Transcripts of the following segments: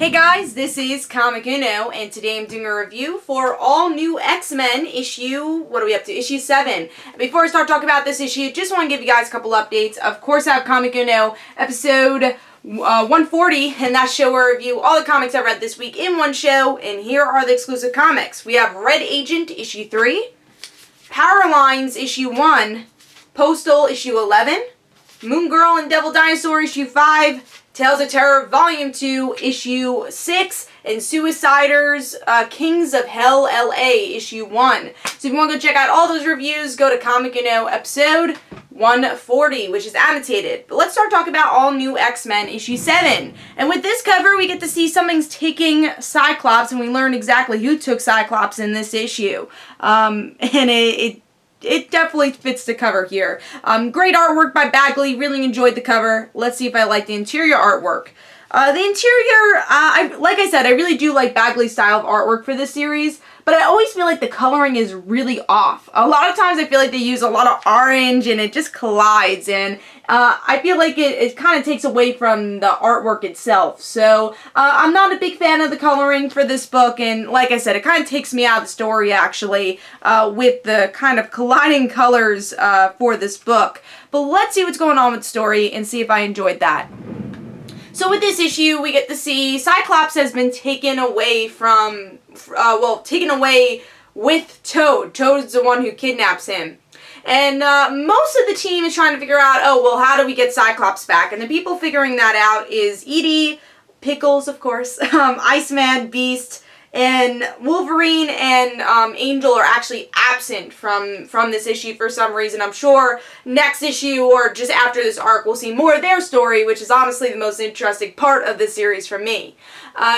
Hey guys, this is Comic Uno, and today I'm doing a review for All New X-Men issue, what are we up to? Issue 7. Before I start talking about this issue, just want to give you guys a couple updates. Of course, I have Comic Uno episode 140, and that show where I review all the comics I read this week in one show, and here are the exclusive comics. We have Red Agent issue 3, Power Lines issue 1, Postal issue 11, Moon Girl and Devil Dinosaur issue 5, Tales of Terror Volume 2, Issue 6, and Suiciders, Kings of Hell LA, Issue 1. So if you want to go check out all those reviews, go to Comic Uno episode 140, which is annotated. But let's start talking about All New X-Men, Issue 7. And with this cover, we get to see something's taking Cyclops, and we learn exactly who took Cyclops in this issue. And it definitely fits the cover here. Great artwork by Bagley. Really enjoyed the cover. Let's see if I like the interior artwork. The interior, like I said, I really do like Bagley's style of artwork for this series, but I always feel like the coloring is really off. A lot of times I feel like they use a lot of orange and it just collides, and I feel like it kind of takes away from the artwork itself. So I'm not a big fan of the coloring for this book, and like I said, it kind of takes me out of the story actually with the kind of colliding colors for this book. But let's see what's going on with the story and see if I enjoyed that. So with this issue, we get to see Cyclops has been taken away from, taken away with Toad. Toad's the one who kidnaps him. And most of the team is trying to figure out, oh, well, how do we get Cyclops back? And the people figuring that out is Edie, Pickles, of course, Iceman, Beast, and Wolverine and Angel are actually absent from this issue for some reason. I'm sure next issue or just after this arc we'll see more of their story, which is honestly the most interesting part of the series for me.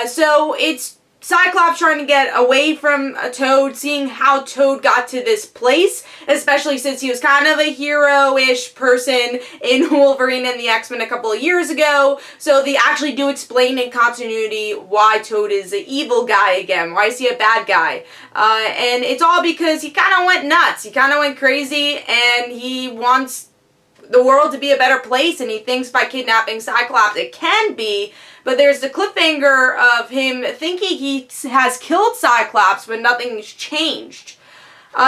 So it's Cyclops trying to get away from Toad, seeing how Toad got to this place, especially since he was kind of a hero-ish person in Wolverine and the X-Men a couple of years ago. So they actually do explain in continuity why Toad is an evil guy again. Why is he a bad guy? And it's all because he kind of went nuts. He kind of went crazy, and he wants the world to be a better place, and he thinks by kidnapping Cyclops it can be. But there's the cliffhanger of him thinking he has killed Cyclops, but nothing's changed.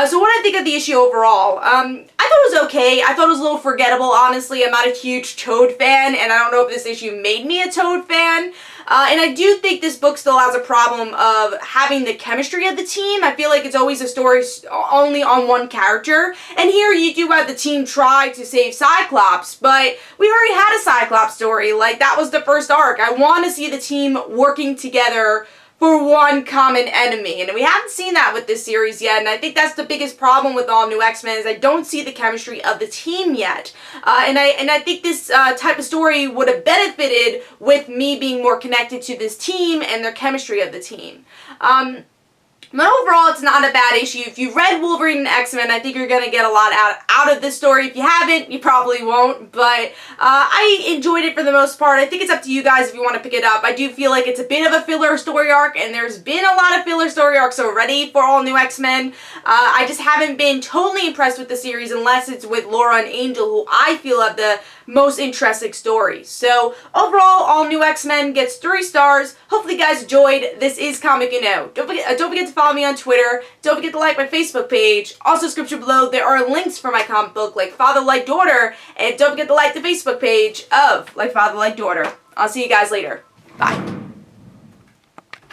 So what I think of the issue overall, I thought it was okay. I thought it was a little forgettable, honestly. I'm not a huge Toad fan, and I don't know if this issue made me a Toad fan. And I do think this book still has a problem of having the chemistry of the team. I feel like it's always a story only on one character. And here you do have the team try to save Cyclops, but we already had a Cyclops story. Like, that was the first arc. I want to see the team working together for one common enemy, and we haven't seen that with this series yet, and I think that's the biggest problem with All New X-Men is I don't see the chemistry of the team yet, and I think this type of story would have benefited with me being more connected to this team and their chemistry of the team. But overall, it's not a bad issue. If you've read Wolverine and X-Men, I think you're going to get a lot out of this story. If you haven't, you probably won't. But I enjoyed it for the most part. I think it's up to you guys if you want to pick it up. I do feel like it's a bit of a filler story arc, and there's been a lot of filler story arcs already for All New X-Men. I just haven't been totally impressed with the series unless it's with Laura and Angel, who I feel have the most interesting stories. So overall, All New X-Men gets 3 stars. Hopefully you guys enjoyed. This is Comic Uno. Don't forget to follow me on Twitter. Don't forget to like my Facebook page. Also, description below, there are links for my comic book, Like Father, Like Daughter. And don't forget to like the Facebook page of Like Father, Like Daughter. I'll see you guys later. Bye.